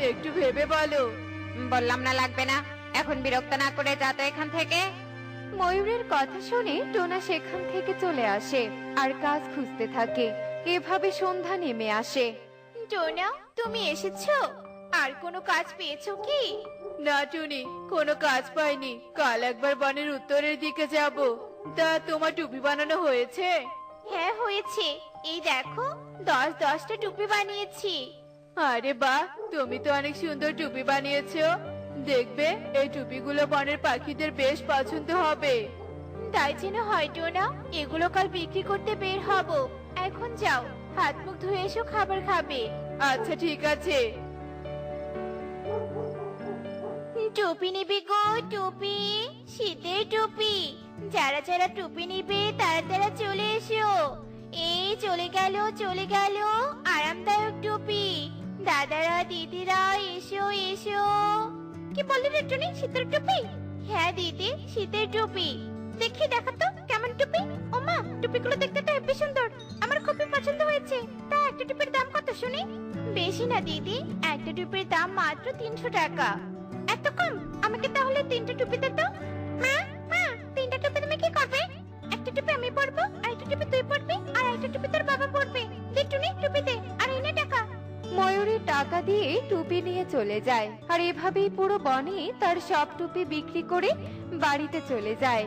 একটু ভেবে বলো। বললাম না লাগবে না। এখন বিরক্ত না করে যা তো এখান থেকে। ময়ূরের কথা শুনে টোনা সেখান থেকে চলে আসে আর কাজ খুঁজতে থাকে। এভাবে সন্ধ্যা নেমে আসে। টোনা, তুমি এসেছো? আর কোনো কাজ পেয়েছো কি? না টুনি, কোনো কাজ পাইনি। কাল একবার বনের উত্তরের দিকে যাব। তা তোমার টুপি বানানো হয়েছে? হ্যাঁ, হয়েছে। এই দেখো, 10-10টা টুপি বানিয়েছি। আরে বাহ, তুমি তো অনেক সুন্দর টুপি বানিয়েছো। দেখবে এই টুপিগুলো বনের পাখিদের বেশ পছন্দ হবে। তাই যেন হয় টোনা, এগুলো কাল বিক্রি করতে বের হব। এখন যাও, হাত মুখ ধুয়ে এসো, খাবার খাবে। আচ্ছা ঠিক আছে। টুপি নিবি গো, টুপি, শীতের টুপি। যারা যারা টুপি নিবে তারা তারা চলে এসো। এই চলে গেল, চলে গেল আরামদায়ক টুপি। দাদারা, দিদিরা, এসো এসো। কি বললি রে টুনি, শীতের টুপি? হ্যাঁ দিদি, শীতের টুপি। দেখি, দেখা তো কেমন টুপি। ওমা, টুপিগুলো দেখতে তো হেব্বি সুন্দর। আমার খুবই পছন্দ হয়েছে। তা একটা টুপির দাম কত শুনি? বেশি না দিদি, একটা টুপির দাম মাত্র 300 টাকা। এত কম? আমাকে তাহলে 3টা টুপি দে তো। মা, মা, 3টা টুপি তুমি কি করবে? একটা টুপি আমি পরবো, আর একটা টুপি তুই পরবি, আর একটা টুপি তোর বাবা পরবে। দে টুনি, টুপি দে, আর এই নে টাকা। ময়ূরী টাকা দিয়ে টুপি নিয়ে চলে যায় আর এভাবেই পুরো বনে তার সব টুপি বিক্রি করে বাড়িতে চলে যায়।